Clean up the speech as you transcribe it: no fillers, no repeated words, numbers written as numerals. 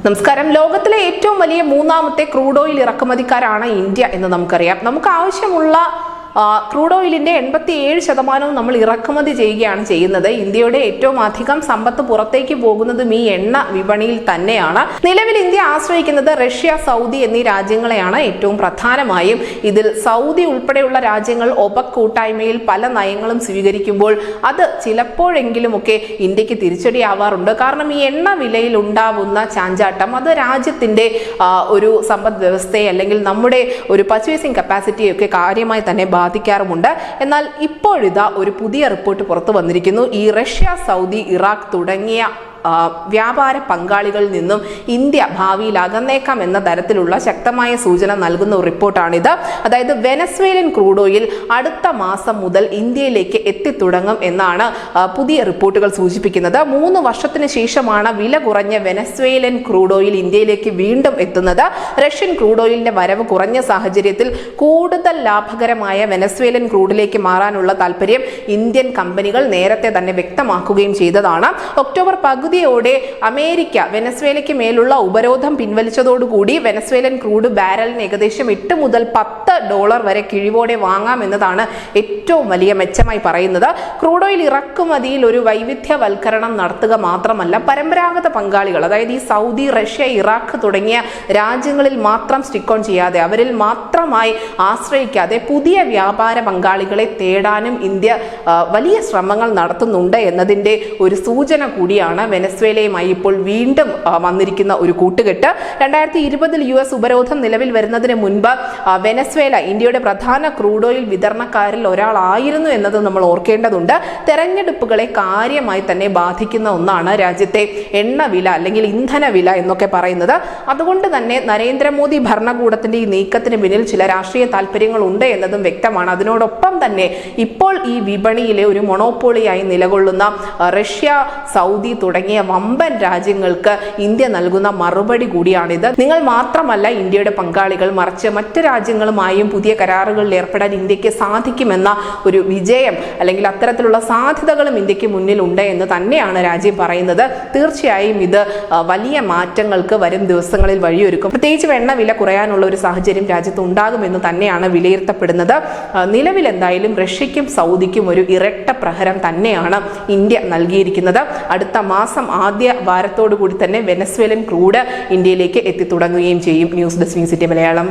നമസ്കാരം. ലോകത്തിലെ ഏറ്റവും വലിയ മൂന്നാമത്തെ ക്രൂഡ് ഓയിൽ ഇറക്കുമതിക്കാരാണ് ഇന്ത്യ എന്ന് നമുക്കറിയാം. നമുക്ക് ആവശ്യമുള്ള ക്രൂഡ് ഓയിലിന്റെ 87% നമ്മൾ ഇറക്കുമതി ചെയ്യുകയാണ് ചെയ്യുന്നത്. ഇന്ത്യയുടെ ഏറ്റവും അധികം സമ്പത്ത് പുറത്തേക്ക് പോകുന്നതും ഈ എണ്ണ വിപണിയിൽ തന്നെയാണ്. നിലവിൽ ഇന്ത്യ ആശ്രയിക്കുന്നത് റഷ്യ, സൗദി എന്നീ രാജ്യങ്ങളെയാണ്. ഏറ്റവും പ്രധാനമായും ഇതിൽ സൗദി ഉൾപ്പെടെയുള്ള രാജ്യങ്ങൾ ഒപെക് കൂട്ടായ്മയിൽ പല നയങ്ങളും സ്വീകരിക്കുമ്പോൾ അത് ചിലപ്പോഴെങ്കിലുമൊക്കെ ഇന്ത്യക്ക് തിരിച്ചടിയാവാറുണ്ട്. കാരണം ഈ എണ്ണ വിലയിൽ ഉണ്ടാവുന്ന ചാഞ്ചാട്ടം അത് രാജ്യത്തിന്റെ ഒരു സമ്പദ് വ്യവസ്ഥയെ അല്ലെങ്കിൽ നമ്മുടെ ഒരു പർച്ചേസിംഗ് കപ്പാസിറ്റിയൊക്കെ കാര്യമായി തന്നെ ബാധിക്കാറുമുണ്ട്. എന്നാൽ ഇപ്പോഴിതാ ഒരു പുതിയ റിപ്പോർട്ട് പുറത്തു വന്നിരിക്കുന്നു. ഈ റഷ്യ, സൗദി, ഇറാഖ് തുടങ്ങിയ വ്യാപാര പങ്കാളികളിൽ നിന്നും ഇന്ത്യ ഭാവിയിൽ അകന്നേക്കാം എന്ന തരത്തിലുള്ള ശക്തമായ സൂചന നൽകുന്ന ഒരു റിപ്പോർട്ടാണിത്. അതായത് വെനസ്വേലൻ ക്രൂഡ് ഓയിൽ അടുത്ത മാസം മുതൽ ഇന്ത്യയിലേക്ക് എത്തിത്തുടങ്ങും എന്നാണ് പുതിയ റിപ്പോർട്ടുകൾ സൂചിപ്പിക്കുന്നത്. 3 വർഷത്തിന് ശേഷമാണ് വില കുറഞ്ഞ വെനസ്വേലൻ ക്രൂഡ് ഓയിൽ ഇന്ത്യയിലേക്ക് വീണ്ടും എത്തുന്നത്. റഷ്യൻ ക്രൂഡ് ഓയിലിന്റെ വരവ് കുറഞ്ഞ സാഹചര്യത്തിൽ കൂടുതൽ ലാഭകരമായ വെനസ്വേലൻ ക്രൂഡിലേക്ക് മാറാനുള്ള താല്പര്യം ഇന്ത്യൻ കമ്പനികൾ നേരത്തെ തന്നെ വ്യക്തമാക്കുകയും ചെയ്തതാണ്. ഒക്ടോബർ പകുതിയോടെ അമേരിക്ക വെനസ്വേലയ്ക്ക് മേലുള്ള ഉപരോധം പിൻവലിച്ചതോടുകൂടി വെനസ്വേലൻ ക്രൂഡ് ബാരലിന് ഏകദേശം $8 മുതൽ $10 വരെ കിഴിവോടെ വാങ്ങാമെന്നതാണ് ഏറ്റവും വലിയ മെച്ചമായി പറയുന്നത്. ക്രൂഡ് ഓയിൽ ഇറക്കുമതിയിൽ ഒരു വൈവിധ്യവൽക്കരണം നടത്തുക മാത്രമല്ല, പരമ്പരാഗത പങ്കാളികൾ അതായത് ഈ സൗദി, റഷ്യ, ഇറാഖ് തുടങ്ങിയ രാജ്യങ്ങളിൽ മാത്രം സ്റ്റിക്ക് ഓൺ ചെയ്യാതെ, അവരിൽ മാത്രമായി ആശ്രയിക്കാതെ പുതിയ വ്യാപാര പങ്കാളികളെ തേടാനും ഇന്ത്യ വലിയ ശ്രമങ്ങൾ നടത്തുന്നുണ്ട് എന്നതിൻ്റെ ഒരു സൂചന കൂടിയാണ് വെനസ്വേലയുമായി ഇപ്പോൾ വീണ്ടും വന്നിരിക്കുന്ന ഒരു കൂട്ടുകെട്ട്. 2020 US ഉപരോധം നിലവിൽ വരുന്നതിന് മുൻപ് വെനസ്വേല ഇന്ത്യയുടെ പ്രധാന ക്രൂഡ് ഓയിൽ വിതരണക്കാരിൽ ഒരാളായിരുന്നു എന്നത് നമ്മൾ ഓർക്കേണ്ടതുണ്ട്. തെരഞ്ഞെടുപ്പുകളെ കാര്യമായി തന്നെ ബാധിക്കുന്ന ഒന്നാണ് രാജ്യത്തെ എണ്ണവില അല്ലെങ്കിൽ ഇന്ധനവില എന്നൊക്കെ പറയുന്നത്. അതുകൊണ്ട് തന്നെ നരേന്ദ്രമോദി ഭരണകൂടത്തിന്റെ ഈ നീക്കത്തിന് പിന്നിൽ ചില രാഷ്ട്രീയ താല്പര്യങ്ങളുണ്ട് എന്നതും വ്യക്തമാണ്. അതിനോടൊപ്പം തന്നെ ഇപ്പോൾ ഈ വിപണിയിലെ ഒരു മൊണോപ്പോളിയായി നിലകൊള്ളുന്ന റഷ്യ, സൗദി തുടങ്ങിയ വമ്പൻ രാജ്യങ്ങൾക്ക് ഇന്ത്യ നൽകുന്ന മറുപടി കൂടിയാണിത്. നിങ്ങൾ മാത്രമല്ല ഇന്ത്യയുടെ പങ്കാളികൾ, മറിച്ച് മറ്റ് രാജ്യങ്ങളുമായും പുതിയ കരാറുകളിൽ ഏർപ്പെടാൻ ഇന്ത്യക്ക് സാധിക്കുമെന്ന ഒരു വിജയം അല്ലെങ്കിൽ അത്തരത്തിലുള്ള സാധ്യതകളും ഇന്ത്യക്ക് മുന്നിലുണ്ട് എന്ന് തന്നെയാണ് രാജ്യം പറയുന്നത്. തീർച്ചയായും ഇത് വലിയ മാറ്റങ്ങൾക്ക് വരും ദിവസങ്ങളിൽ വഴിയൊരുക്കും. പ്രത്യേകിച്ച് എണ്ണ വില കുറയാനുള്ള ഒരു സാഹചര്യം രാജ്യത്ത് ഉണ്ടാകുമെന്ന് തന്നെയാണ് വിലയിരുത്തപ്പെടുന്നത്. നിലവിൽ എന്തായാലും റഷ്യയ്ക്കും സൗദിക്കും ഒരു ഇരട്ട പ്രഹരം തന്നെയാണ് ഇന്ത്യ നൽകിയിരിക്കുന്നത്. അടുത്ത മാസം ആദ്യ വാരത്തോടു കൂടി തന്നെ വെനസ്വേലൻ ക്രൂഡ് ഇന്ത്യയിലേക്ക് എത്തിത്തുടങ്ങുകയും ചെയ്യും. News desk city Malayalam.